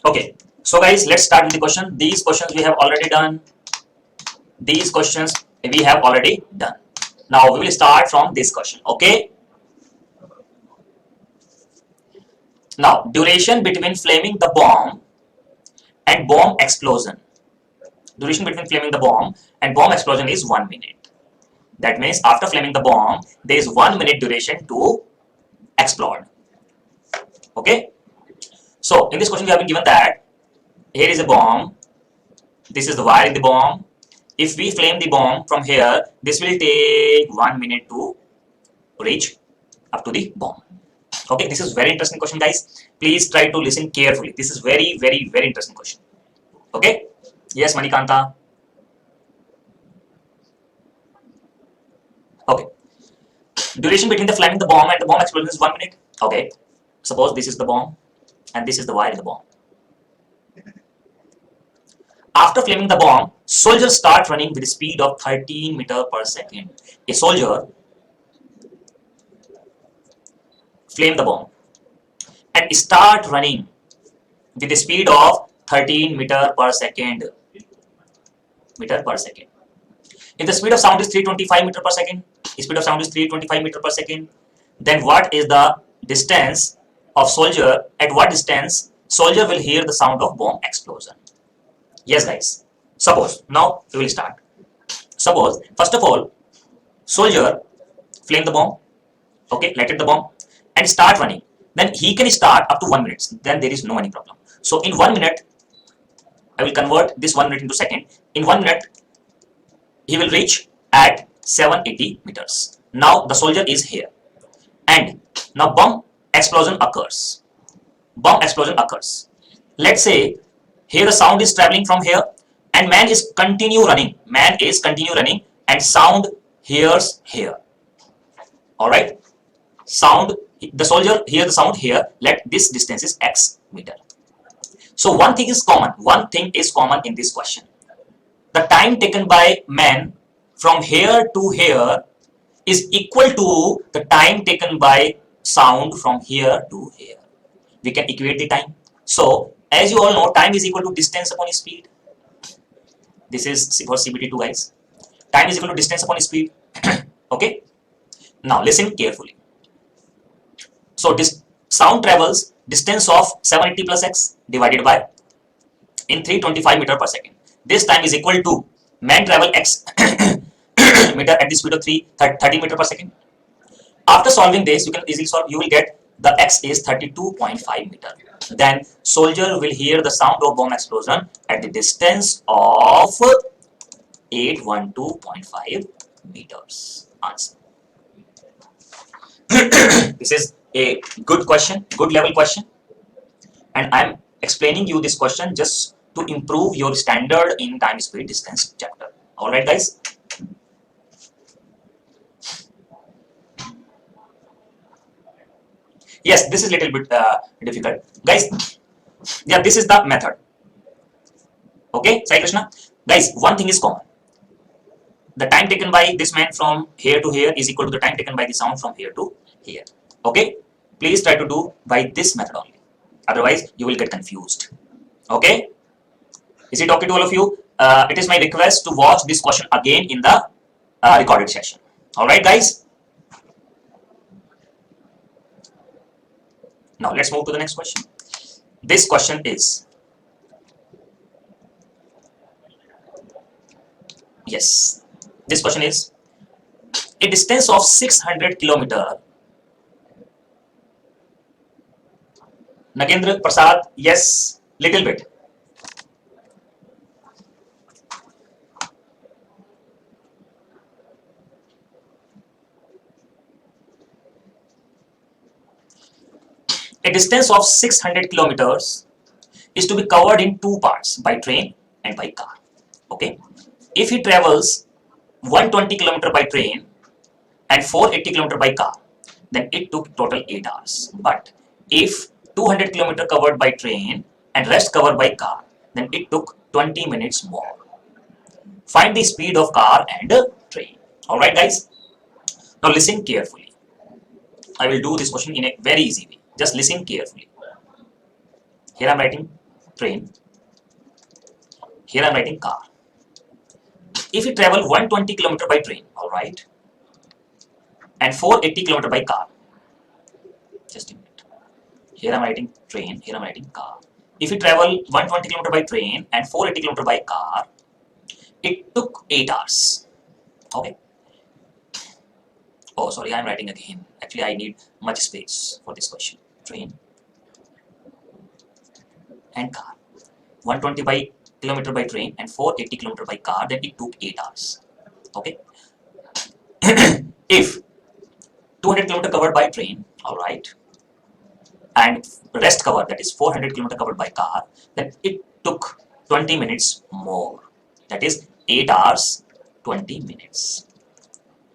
Okay, so guys, let's start with the question. These questions we have already done. These questions we have already done. Now we will start from this question. Okay. Now, duration between flaming the bomb and bomb explosion. Duration between flaming the bomb and bomb explosion is 1 minute. That means after flaming the bomb, there is 1 minute duration to explode. Okay. So in this question we have been given that here is a bomb. This is the wire in the bomb. If we flame the bomb from here, this will take 1 minute to reach up to the bomb. Okay, this is very interesting question, guys. Please try to listen carefully. This is very, very, very interesting question. Okay. Yes, Manikanta. Okay. Duration between the flaming the bomb and the bomb explosion is 1 minute. Okay. Suppose this is the bomb and this is the wire in the bomb. After flaming the bomb, soldiers start running with a speed of 13 meters per second. A soldier flame the bomb and start running with a speed of 13 meters per second. If the speed of sound is 325 meters per second, then what is the distance of soldier? At what distance soldier will hear the sound of bomb explosion? Yes, guys. Suppose now we will start. Suppose first of all, soldier flame the bomb, okay, lighted the bomb, and start running. Then he can start up to 1 minute. Then there is no any problem. So in 1 minute, I will convert this 1 minute into second. In 1 minute, he will reach at 780 meters. Now the soldier is here, and now bomb explosion occurs. Let's say here the sound is traveling from here, and man is continue running, and sound hears here. All right, the soldier hear the sound here. Let this distance is x meter. So one thing is common in this question. The time taken by man from here to here is equal to the time taken by sound from here to here. We can equate the time. So as you all know, time is equal to distance upon speed. This is for CBT2, guys. Time is equal to distance upon speed. Okay. Now listen carefully. So this sound travels distance of 780 plus x divided by in 325 meter per second. This time is equal to man travel x meter at the speed of 30 meter per second. After solving this, you can easily solve. You will get the x is 32.5 meter. Then soldier will hear the sound of bomb explosion at the distance of 812.5 meters. Answer. This is a good question, good level question, and I am explaining you this question just to improve your standard in time, speed, distance chapter. All right, guys. Yes, this is little bit difficult, guys. Yeah, this is the method. Okay, Sai Krishna. Guys, one thing is common. The time taken by this man from here to here is equal to the time taken by the sound from here to here. Okay, please try to do by this method only. Otherwise, you will get confused. Okay, is it okay to all of you? It is my request to watch this question again in the recorded session. All right, guys. Now let's move to the next question. This question is, yes, this question is a distance of 600 kilometer. Nagendra Prasad, yes, little bit. A distance of 600 kilometers is to be covered in two parts, by train and by car. Okay, if he travels 120 kilometer by train and 480 kilometer by car, then it took total 8 hours. But if 200 kilometer covered by train and rest covered by car, then it took 20 minutes more. Find the speed of car and train. All right, guys. Now listen carefully. I will do this question in a very easy way. Just listen carefully. Here I'm writing train. Here I'm writing car. If you travel 120 km by train, all right, and 480 km by car, just a minute. Here I'm writing train. Here I'm writing car. If you travel 120 km by train and 480 km by car, it took 8 hours. Okay. Oh, sorry, I'm writing again. Actually, I need much space for this question. Train and car. 120 by kilometer by train and 480 km by car, then it took 8 hours. Okay. If 200 km covered by train, all right, and rest cover, that is 400 km covered by car, then it took 20 minutes more. That is 8 hours 20 minutes.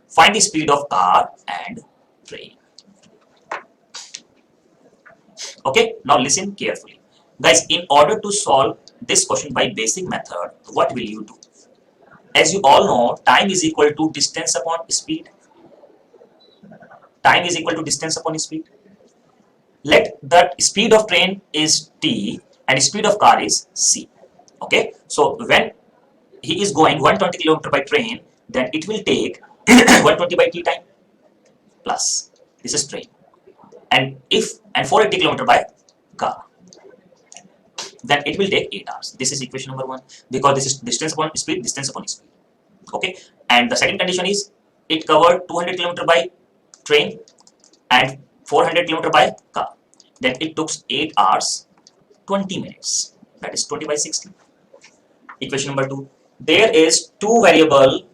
Find the speed of car and train. Okay, now listen carefully. Guys, in order to solve this question by basic method, what will you do? As you all know, time is equal to distance upon speed. Time is equal to distance upon speed. Let the speed of train is t and speed of car is c. Okay, so when he is going 120 km by train, then it will take 120 by t time plus this is train, and 480 km by car, then it will take 8 hours. This is equation number 1, because this is distance upon speed, distance upon speed. Okay, and the second condition is it covered 200 km by train and 400 km by car, then it took 8 hours 20 minutes, that is 20 by 60. Equation number 2, there is 2 variable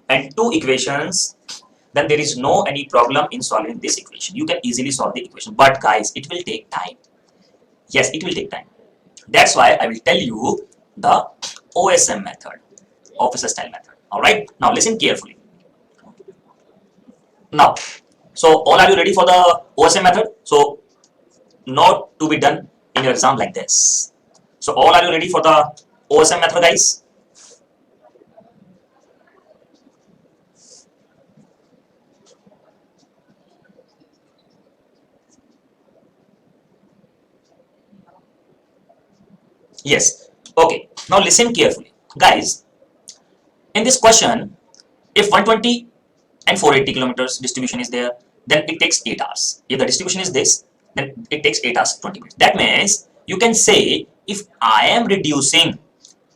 and 2 equations, then there is no any problem in solving this equation. You can easily solve the equation, but guys, it will take time. Yes, it will take time. That's why I will tell you the OSM method, officer style method. All right, now listen carefully. Now, so all are you ready for the OSM method? So not to be done in your exam like this. So all are you ready for the OSM method, guys? Yes. Okay. Now listen carefully, guys. In this question, if 120 and 480 kilometers distribution is there, then it takes 8 hours. If the distribution is this, then it takes 8 hours 20 minutes. That means you can say if I am reducing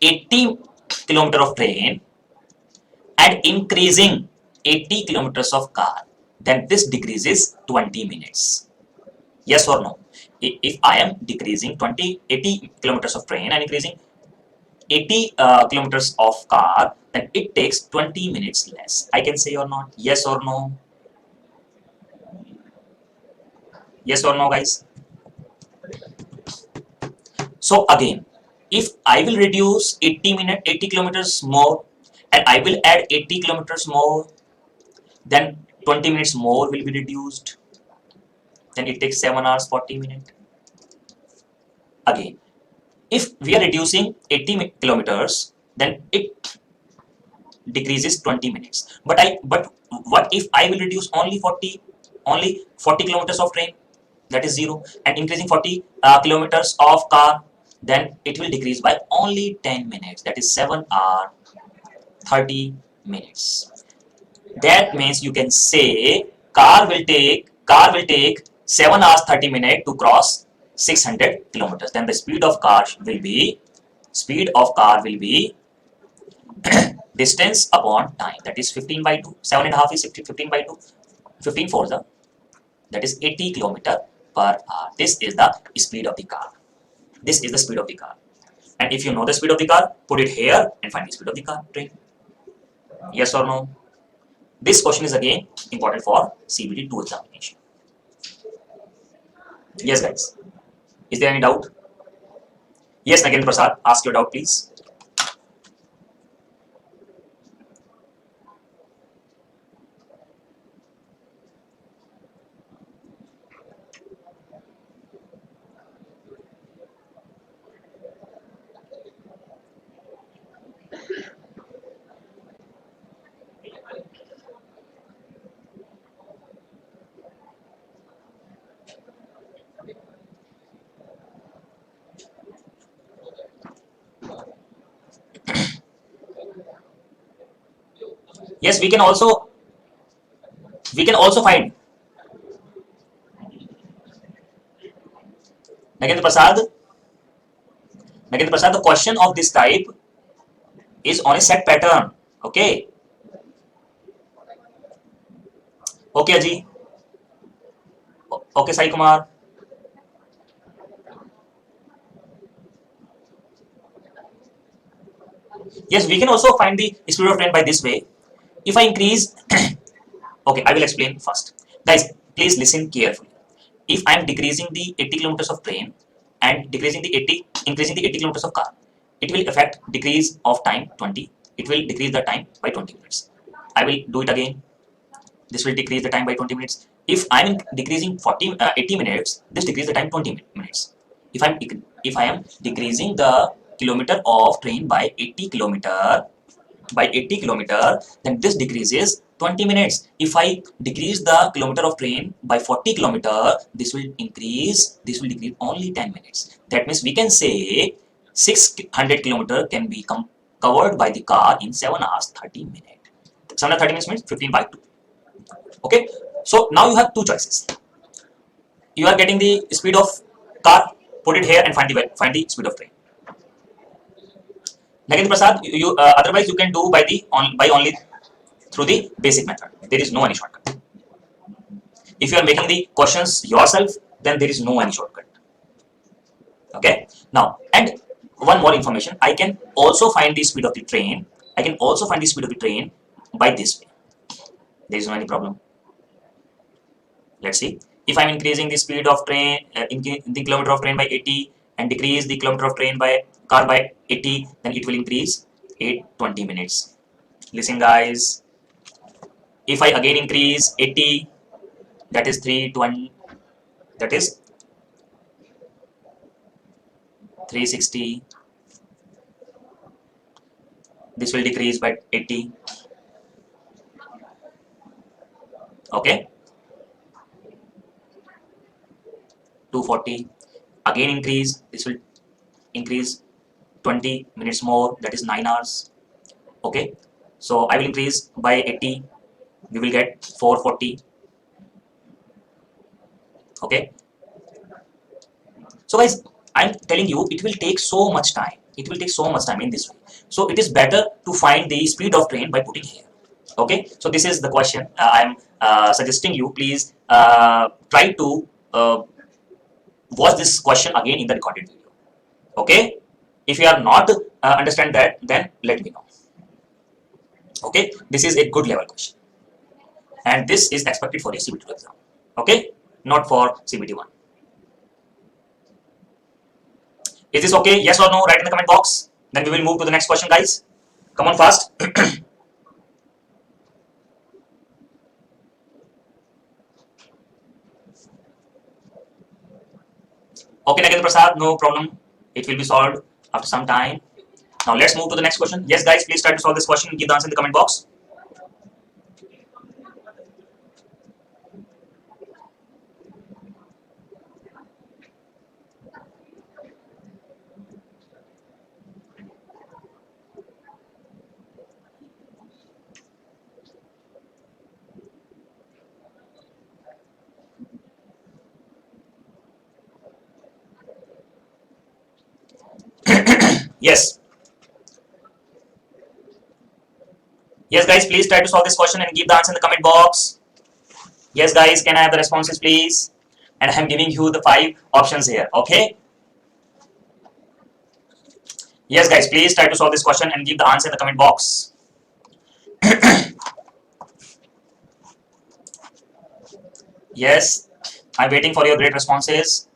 80 kilometer of train and increasing 80 kilometers of car, then this decreases 20 minutes. Yes or no? If I am decreasing 80 kilometers of train and increasing 80 kilometers of car, then it takes 20 minutes less. I can say or not? Yes or no? Yes or no, guys? So again, if I will reduce 80 kilometers more and I will add 80 kilometers more, then 20 minutes more will be reduced. Then it takes 7 hours 40 minutes. Again, if we are reducing 80 kilometers, then it decreases 20 minutes. But what if I will reduce only 40 kilometers of train? That is 0, and increasing 40 kilometers of car, then it will decrease by only 10 minutes, that is 7 hour 30 minutes. That means you can say car will take 7 hours 30 minutes to cross 600 kilometers. Then the speed of car will be distance upon time, that is 15 by 2. 7.5 is 15 by 2. 15 for the, that is 80 kilometer per hour. This is the speed of the car. This is the speed of the car. And if you know the speed of the car, put it here and find the speed of the car train. Yes or no? This question is again important for CBT 2 examination. Yes, guys. Is there any doubt? Yes, Nagen Prasad, ask your doubt, please. Yes, we can also find Nagendra Prasad. Nagendra Prasad, the question of this type is on a set pattern. Okay. Okay, Aji. Okay, Sai Kumar. Yes, we can also find the speed of train by this way. If I increase, okay, I will explain first. Guys, please listen carefully. If I am decreasing the 80 kilometers of train and increasing the 80 kilometers of car, it will affect decrease of time 20. It will decrease the time by 20 minutes. I will do it again. This will decrease the time by 20 minutes. If I am decreasing 80 minutes, this decrease the time 20 minutes. If I am decreasing the kilometer of train by 80 kilometer, then this decreases 20 minutes. If I decrease the kilometer of train by 40 kilometer, this will decrease only 10 minutes. That means we can say 600 kilometer can be covered by the car in 7 hours 30 minutes. 7 hours 30 minutes means 15 by 2. Okay, so now you have two choices. You are getting the speed of car, put it here and find the speed of train. Nagendra Prasad, otherwise you can do by only through the basic method. There is no any shortcut. If you are making the questions yourself, then there is no any shortcut. Okay. Now, and one more information, I can also find the speed of the train. I can also find the speed of the train by this way. There is no any problem. Let's see. If I'm increasing the speed of train, the kilometer of train by 80 and decrease the kilometer of train by car by 80, then it will increase 820 minutes. Listen, guys. If I again increase 80, that is 320, that is 360. This will decrease by 80. Okay, 240. Again increase. This will increase 20 minutes more. That is 9 hours. Okay, so I will increase by 80. We will get 440. Okay, so guys, I'm telling you, it will take so much time. It will take so much time in this way. So it is better to find the speed of train by putting here. Okay, so this is the question. I'm suggesting you please try to watch this question again in the recorded video. Okay, if you are not understand that, then let me know. Okay, this is a good level question, and this is expected for a CBT exam. Okay, not for CBT 1. Is this okay? Yes or no? Write in the comment box. Then we will move to the next question, guys. Come on fast. Okay, Nagendra Prasad, no problem. It will be solved after some time. Now let's move to the next question. Yes, guys, please try to solve this question and give the answer in the comment box. Yes. Yes, guys, please try to solve this question and give the answer in the comment box. Yes, guys, can I have the responses, please? And I'm giving you the 5 options here. Okay. Yes, guys, please try to solve this question and give the answer in the comment box. Yes, I'm waiting for your great responses.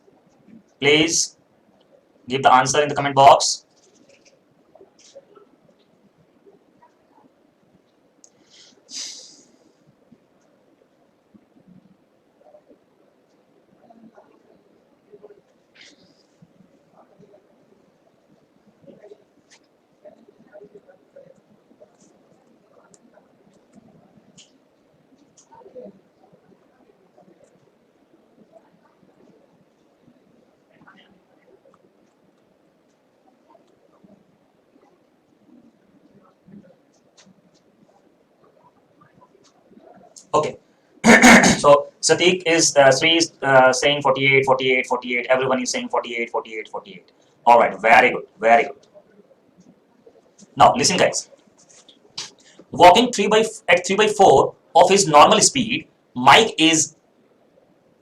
Please give the answer in the comment box. Okay. So Satiq is Sri is saying 48, 48, 48. Everyone is saying 48, 48, 48. All right, very good, very good. Now listen, guys. Walking at 3/4 of his normal speed, Mike is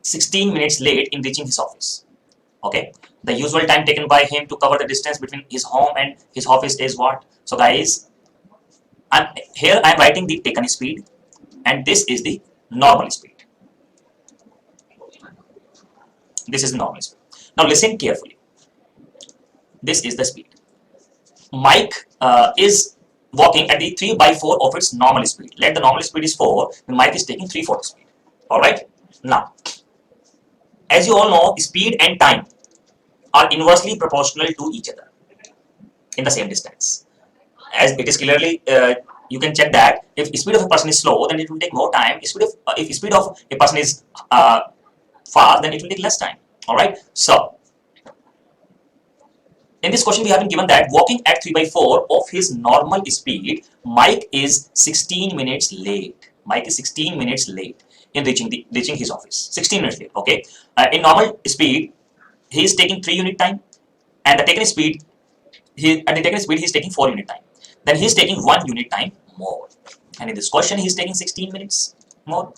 16 minutes late in reaching his office. Okay, the usual time taken by him to cover the distance between his home and his office is what? So, guys, I'm writing the taken speed, and this is the normal speed. This is the normal speed. Now, listen carefully. This is the speed. Mike is walking at the 3/4 of its normal speed. Let the normal speed is 4, then Mike is taking 3/4 speed. All right. Now, as you all know, speed and time are inversely proportional to each other in the same distance. As it is clearly, you can check that if speed of a person is slow, then it will take more time. If speed of a person is fast, then it will take less time. All right. So in this question, we have been given that walking at 3/4 of his normal speed, Mike is 16 minutes late. Mike is 16 minutes late in reaching his office. 16 minutes late. Okay. In normal speed, he is taking 3 unit time, and the taken speed he is taking 4 unit time. Then he is taking 1 unit time more. And in this question, he is taking 16 minutes more.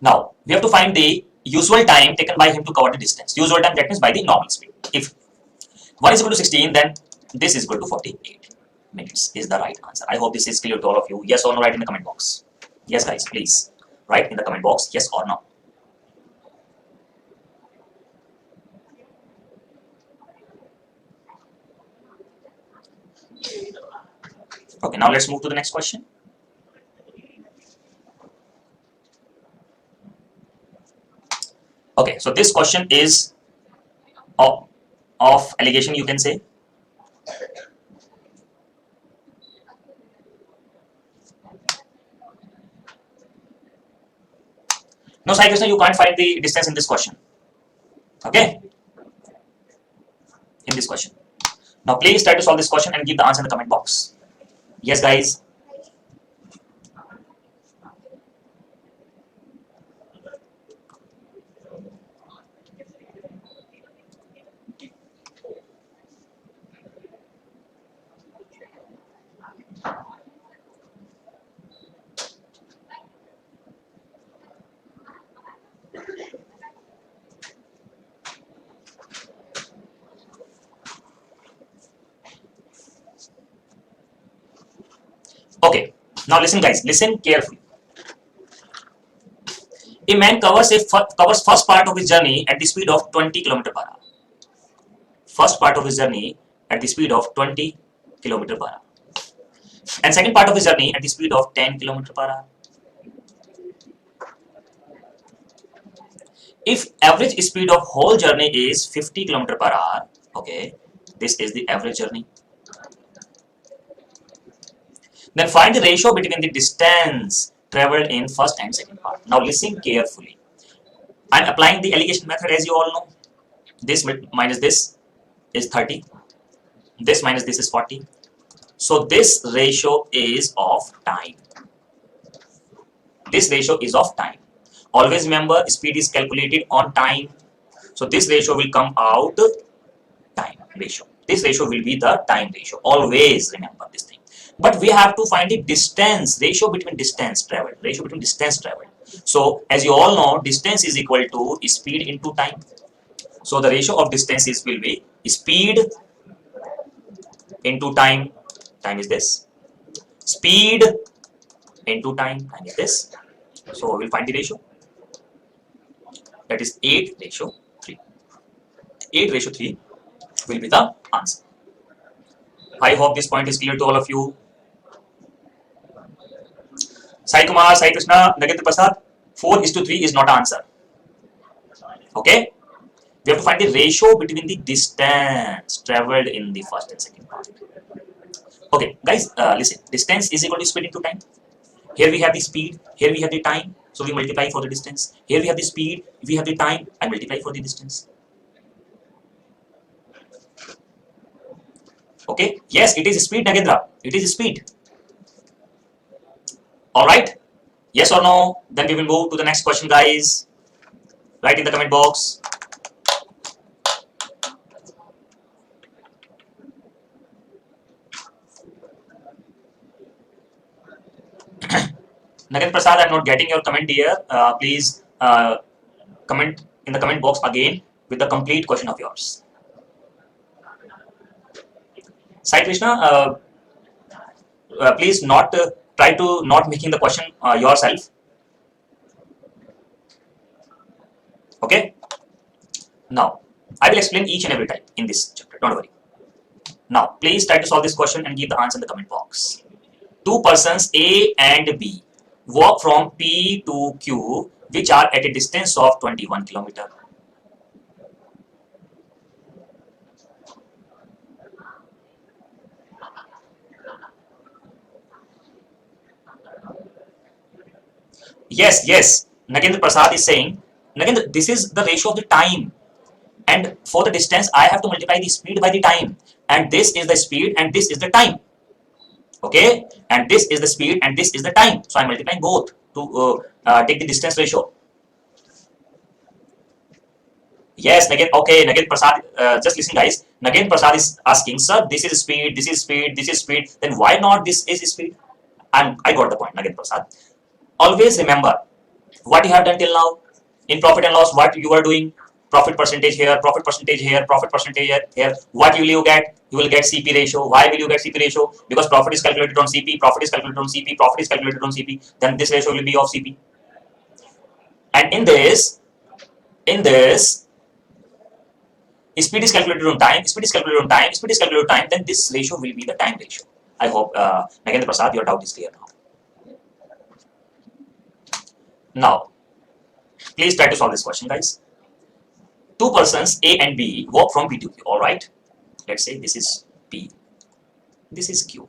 Now we have to find the usual time taken by him to cover the distance. Usual time, that means by the normal speed. If 1 is equal to 16, then this is equal to 48 minutes is the right answer. I hope this is clear to all of you. Yes or no, write in the comment box. Yes, guys, please write in the comment box yes or no. Okay, now let's move to the next question. Okay, so this question is of allegation, you can say. No, Sai Krishna, you can't find the distance in this question. Okay, in this question. Now please try to solve this question and give the answer in the comment box. Yes, guys. Okay, now listen, guys, listen carefully. A man covers first part of his journey at the speed of 20 km per hour. First part of his journey at the speed of 20 km per hour. And second part of his journey at the speed of 10 km per hour. If average speed of whole journey is 50 km per hour, okay, this is the average journey. Then find the ratio between the distance traveled in first and second part. Now listen carefully. I'm applying the allegation method, as you all know. This minus this is 30. This minus this is 40. So this ratio is of time. This ratio is of time. Always remember, speed is calculated on time. So this ratio will come out time ratio. This ratio will be the time ratio. Always remember this thing. But we have to find the distance, ratio between distance traveled. Ratio between distance traveled. So as you all know, distance is equal to speed into time. So the ratio of distances will be speed into time. Time is this. Speed into time. Time is this. So we will find the ratio. That is 8:3. 8:3 will be the answer. I hope this point is clear to all of you. Sai Kumar, Sai Krishna, Nagendra Prasad, 4:3 is not answer. Okay? We have to find the ratio between the distance traveled in the first and second part. Okay, guys, listen. Distance is equal to speed into time. Here we have the speed, here we have the time, so we multiply for the distance. Here we have the speed, we have the time, I multiply for the distance. Okay, yes, it is speed, Nagendra. It is speed. Alright? Yes or no? Then we will move to the next question, guys. Write in the comment box. Nagen Prasad, I'm not getting your comment here. Please comment in the comment box again with the complete question of yours. Sai Krishna, please not try to not making the question yourself. Okay. Now I will explain each and every type in this chapter. Don't worry. Now please try to solve this question and give the answer in the comment box. Two persons A and B walk from P to Q, which are at a distance of 21 kilometer. Yes, yes. Nagendra Prasad is saying, Nagendra, this is the ratio of the time. And for the distance, I have to multiply the speed by the time. And this is the speed and this is the time. Okay? And this is the speed and this is the time. So I'm multiplying both to take the distance ratio. Yes, Nagin. Okay, Nagin Prasad. Just listen, guys. Nagin Prasad is asking, sir, this is speed, this is speed, this is speed. Then why not this is speed? I got the point, Nagin Prasad. Always remember what you have done till now in profit and loss. What you are doing, profit percentage here, profit percentage here, profit percentage here. What will you get? You will get CP ratio. Why will you get CP ratio? Because profit is calculated on CP, profit is calculated on CP, profit is calculated on CP. Then this ratio will be of CP. And in this speed is calculated on time, speed is calculated on time, speed is calculated on time, then this ratio will be the time ratio. I hope, Nagendra Prasad, your doubt is clear now. Now, please try to solve this question, guys. Two persons, A and B, walk from P to Q, all right? Let's say this is P, this is Q,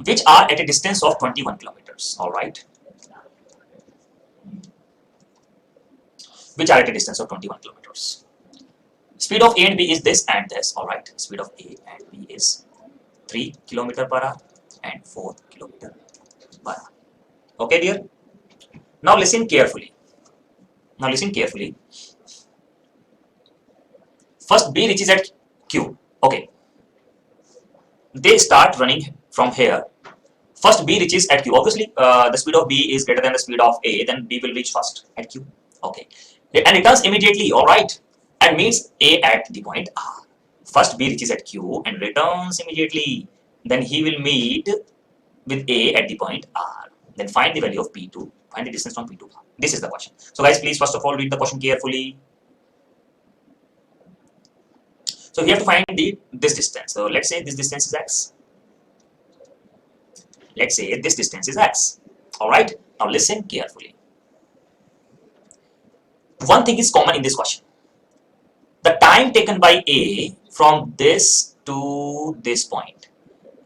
which are at a distance of 21 kilometers, all right? Which are at a distance of 21 kilometers. Speed of A and B is this and this, all right? Speed of A and B is 3 kilometer per hour and 4 kilometer per hour. Okay, dear? Now listen carefully. Now listen carefully. First B reaches at Q. Okay. They start running from here. First B reaches at Q. Obviously, the speed of B is greater than the speed of A, then B will reach first at Q. Okay. And returns immediately, alright, and meets A at the point R. First B reaches at Q and returns immediately. Then he will meet with A at the point R. Then find the value of P2, find the distance from P to R. This is the question. So guys, please first of all read the question carefully. So we have to find this distance. So let's say this distance is x. Let's say this distance is x. Alright, now listen carefully. One thing is common in this question. The time taken by A from this to this point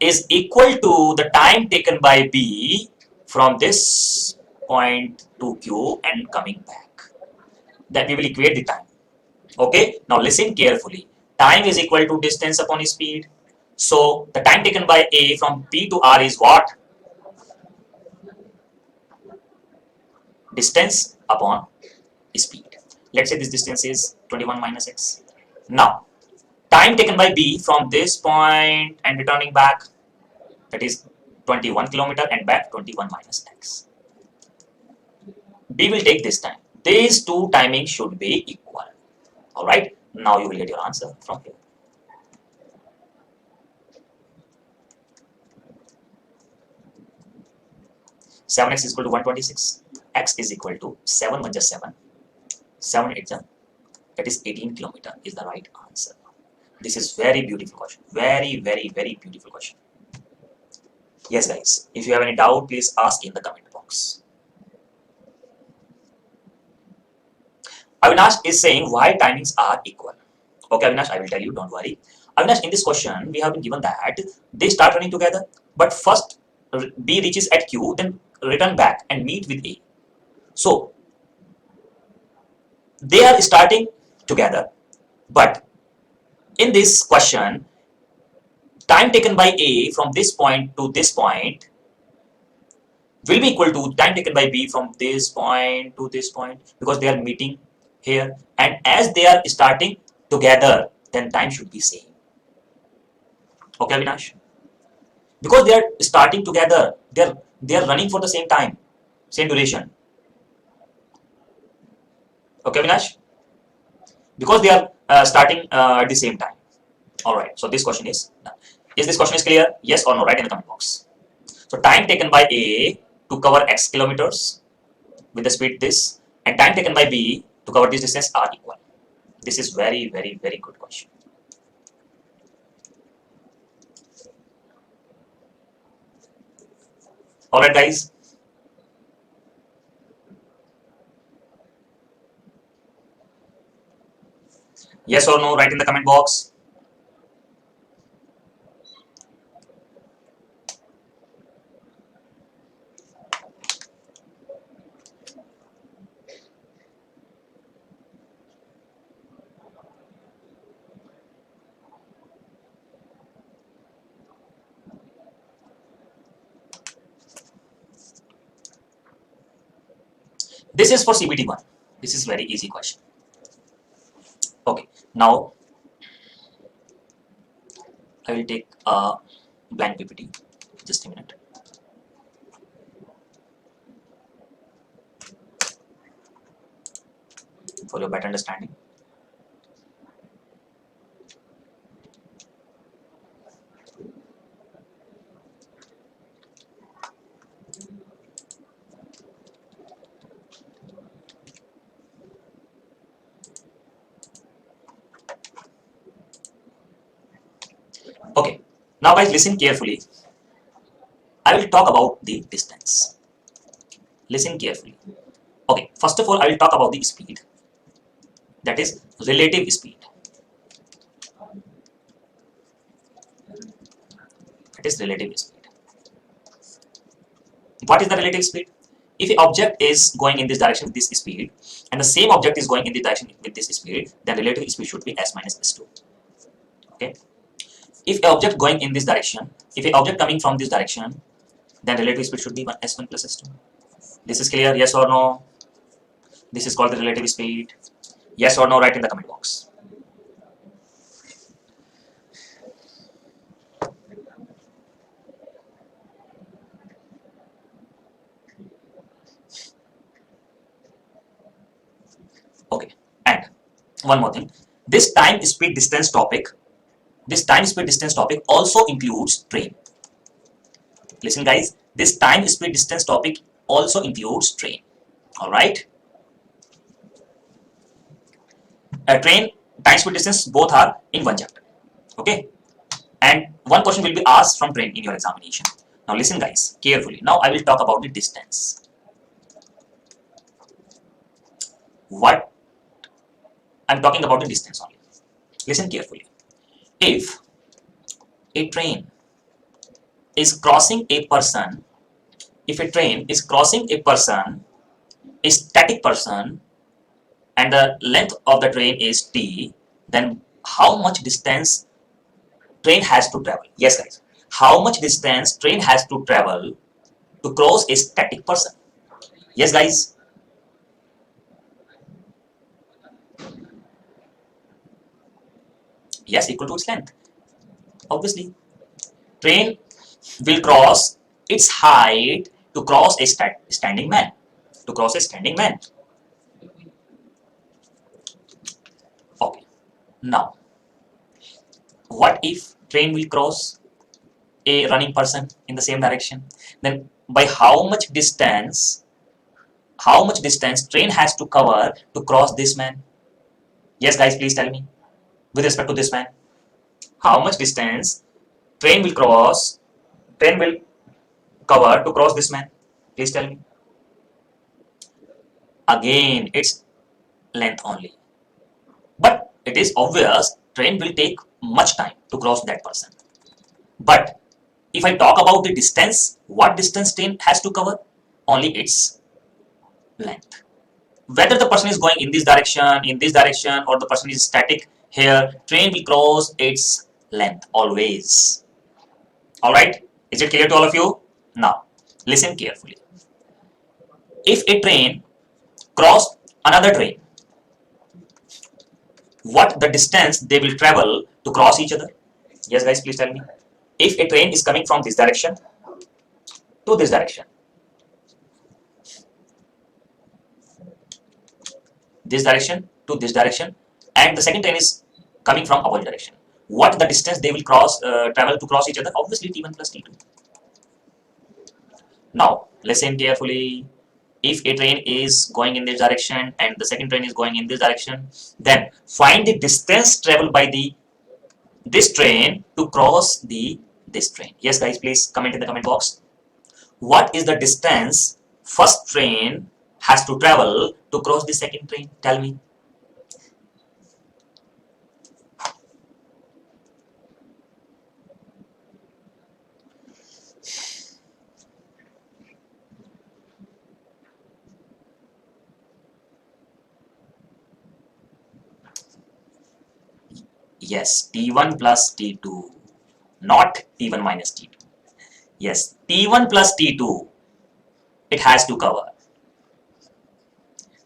is equal to the time taken by B from this point to Q and coming back. Then we will equate the time. Okay, now listen carefully. Time is equal to distance upon speed. So the time taken by A from P to R is what? Distance upon speed. Let's say this distance is 21 minus x. Now, time taken by B from this point and returning back, that is 21 kilometer and back 21 minus x. B will take this time. These two timings should be equal. Alright, now you will get your answer from here. Seven x is equal to 126. X is equal to 7 1 just 7. 7 8 that is 18 kilometer is the right answer. This is very beautiful question. Very beautiful question. Yes, guys. If you have any doubt, please ask in the comment box. Avinash is saying why timings are equal. Okay, Avinash, I will tell you. Don't worry. Avinash, in this question, we have been given that they start running together, but first B reaches at Q, then return back and meet with A. So they are starting together, but in this question, time taken by A from this point to this point will be equal to time taken by B from this point to this point, because they are meeting here, and as they are starting together, then time should be same. Okay, Avinash? Because they are starting together, they are running for the same time, same duration. Okay, Avinash? Because they are starting at the same time. All right. So this question is done. Is this question is clear? Yes or no? Write in the comment box. So time taken by A to cover x kilometers with the speed this, and time taken by B to cover this distance are equal. This is very, very, very good question. All right, guys. Yes or no? Write in the comment box. This is for CBT1. This is very easy question. Okay. Now I will take a blank PPT. Just a minute. For your better understanding. Okay. Now guys, listen carefully. I will talk about the distance. Listen carefully. Okay. First of all, I will talk about the speed. That is relative speed. That is relative speed. What is the relative speed? If an object is going in this direction with this speed, and the same object is going in this direction with this speed, then relative speed should be s minus s2. Okay. If an object going in this direction, if an object coming from this direction, then relative speed should be s1 plus s2. This is clear? Yes or no? This is called the relative speed. Yes or no? Write in the comment box. Okay. And one more thing. This time speed distance topic also includes train. Listen guys, this time speed distance topic also includes train. All right. Train, time speed distance both are in one chapter. Okay. And one question will be asked from train in your examination. Now listen guys carefully. Now I will talk about the distance. What I'm talking about the distance only. Listen carefully. If a train is crossing a person, if a train is crossing a person, a static person, and the length of the train is t, then how much distance train has to travel? Yes guys, how much distance train has to travel to cross a static person? Yes guys. Yes, equal to its length. Obviously, train will cross its height to cross a standing man. To cross a standing man. Okay. Now, what if train will cross a running person in the same direction? Then by how much distance train has to cover to cross this man? Yes guys, please tell me. With respect to this man, how much distance train will cover to cross this man? Please tell me. Again, it's length only. But it is obvious train will take much time to cross that person. But if I talk about the distance, what distance train has to cover? Only its length. Whether the person is going in this direction, or the person is static here, train will cross its length always. All right, is it clear to all of you? Now listen carefully. if a train cross another train, what the distance they will travel to cross each other? Yes, guys, please tell me. If a train is coming from this direction to this direction, this direction to this direction, and the second train is coming from opposite direction, what the distance they will travel to cross each other? Obviously, t1 plus t2. Now, listen carefully. If a train is going in this direction and the second train is going in this direction, then find the distance traveled by the this train to cross the this train. Yes, guys, please comment in the comment box. What is the distance first train has to travel to cross the second train? Tell me. Yes, T1 plus T2, not T1 minus T2. Yes, T1 plus T2, it has to cover.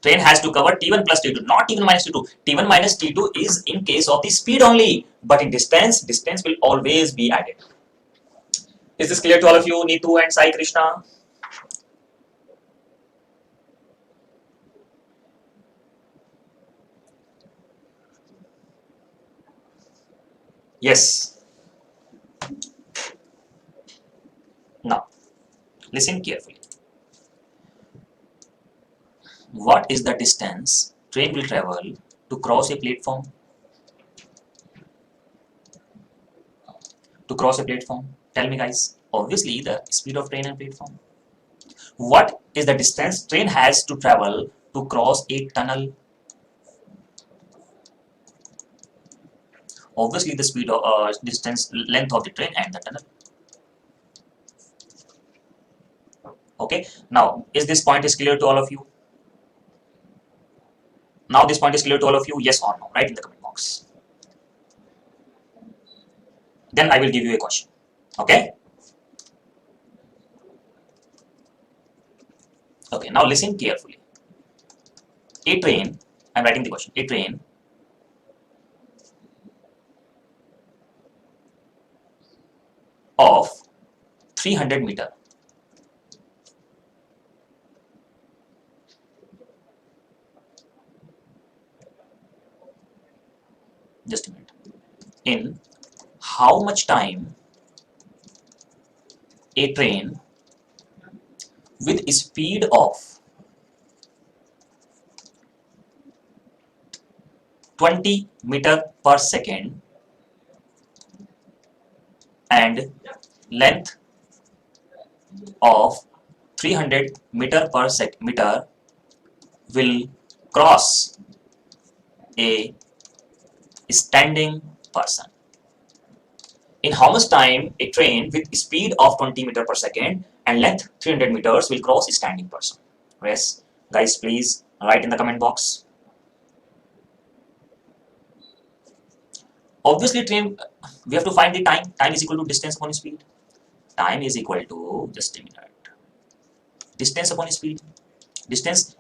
Train has to cover T1 plus T2, not T1 minus T2. T1 minus T2 is in case of the speed only, but in distance, distance will always be added. Is this clear to all of you, Neetu and Sai Krishna? Yes. Now, listen carefully. What is the distance train will travel to cross a platform? To cross a platform? Tell me, guys. Obviously, the speed of train and platform. What is the distance train has to travel to cross a tunnel? Obviously, the speed of distance length of the train and the tunnel. Okay. Now, is this point is clear to all of you? Now, this point is clear to all of you? Yes or no? Write in the comment box. Then I will give you a question. Okay. Okay. Now, listen carefully. A train. I'm writing the question. A train of 300 meter. Just a minute. In how much time a train with speed of 20 meter per second and length of 300 meter per meter will cross a standing person? In how much time a train with speed of 20 meter per second and length 300 meters will cross a standing person? Yes, guys, please write in the comment box. Obviously, train, we have to find the time. Time is equal to distance upon speed. Time is equal to, just a minute, distance upon speed. Distance,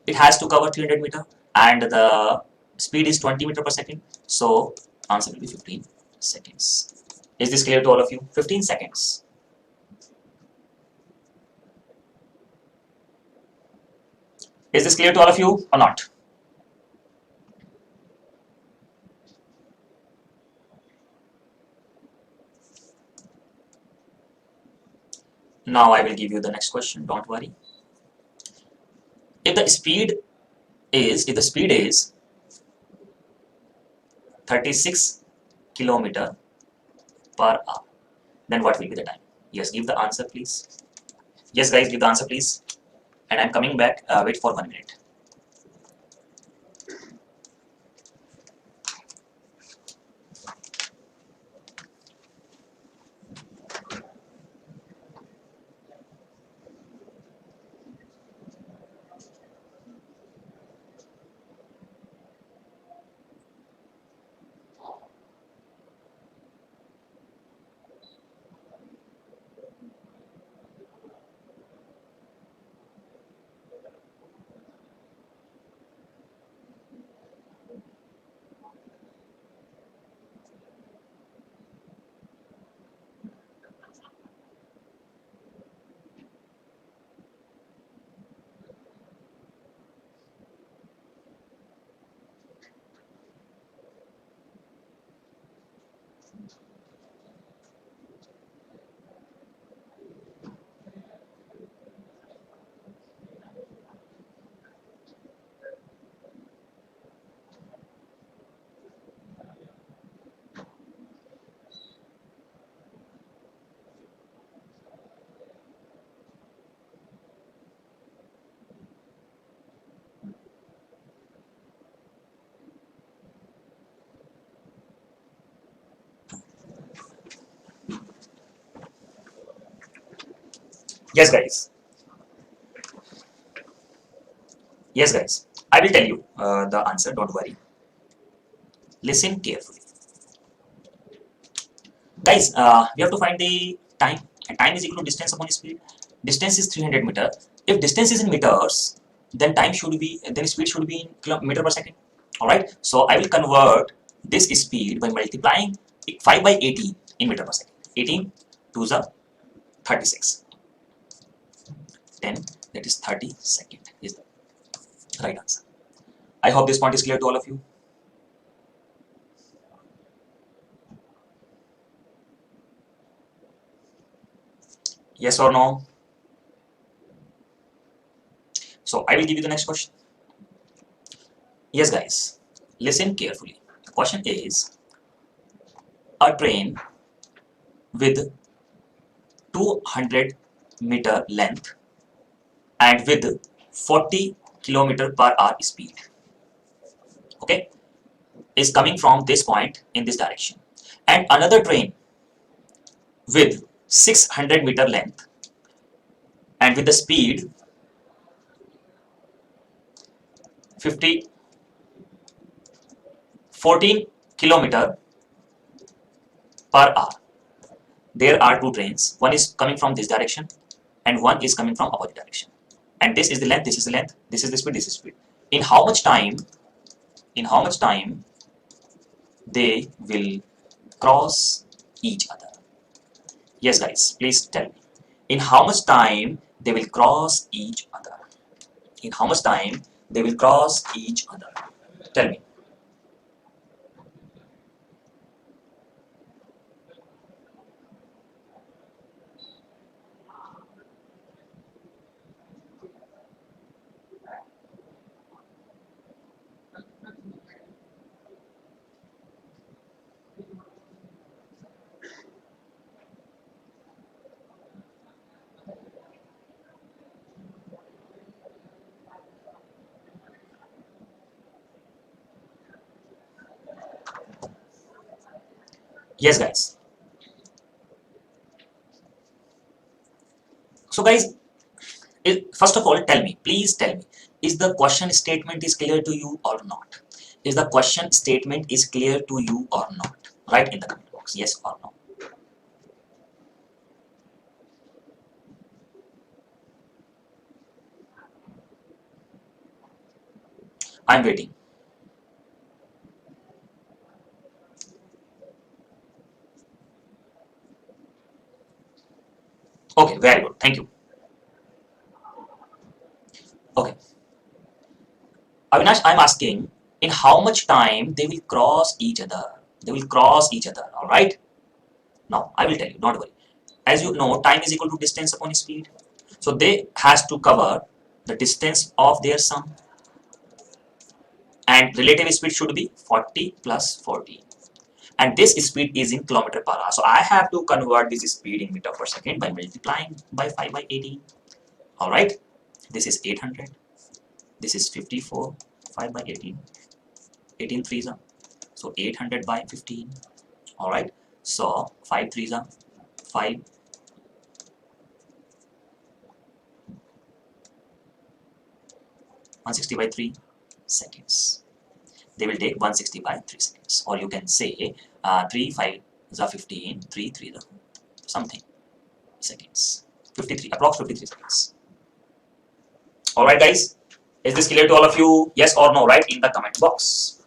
it has to cover 300 meter and the speed is 20 meter per second. So, answer will be 15 seconds. Is this clear to all of you? 15 seconds. Is this clear to all of you or not? Now I will give you the next question, don't worry. If the speed is 36 kilometer per hour, then what will be the time? Yes, give the answer please. Yes, guys, give the answer please. And I'm coming back. Wait for 1 minute. Yes, guys. Yes, guys. I will tell you the answer. Don't worry. Listen carefully, guys. We have to find the time, and time is equal to distance upon speed. Distance is 300 meter. If distance is in meters, then time should be, then speed should be in kilometer per second. All right. So I will convert this speed by multiplying 5 by 18 in meter per second. 18 to the 36. 10, that is 30 second is the right answer. I hope this point is clear to all of you. Yes or no? So I will give you the next question. Yes, guys, listen carefully. The question is, a train with 200-meter length and with 40 kilometer per hour speed, okay, is coming from this point in this direction, and another train with 600-meter length and with the speed 14 kilometer per hour. There are two trains. One is coming from this direction and one is coming from opposite direction. And this is the length, this is the length, this is the speed, this is speed. In how much time they will cross each other? Yes, guys, please tell me. In how much time they will cross each other? In how much time they will cross each other? Tell me. Yes, guys. So, guys, first of all, tell me, please tell me, is the question statement is clear to you or not? Is the question statement is clear to you or not? Write in the comment box, yes or no. I'm waiting. Okay, very good. Thank you. Okay. Avinash, I'm asking in how much time they will cross each other. They will cross each other, all right? Now, I will tell you, don't worry. As you know, time is equal to distance upon speed. So they has to cover the distance of their sum, and relative speed should be 40 plus 40. And this speed is in kilometer per hour. So I have to convert this speed in meter per second by multiplying by 5 by 18. All right, this is 800. This is 54. 5 by 18. 18 threes are. So 800 by 15. All right. So 5 threes are 5. 160 by 3 seconds. They will take 160 by 3 seconds. Or you can say 3 5 is 15. 3 3 is something seconds. 53, approx 53 seconds. All right, guys. Is this clear to all of you? Yes or no? Write in the comment box.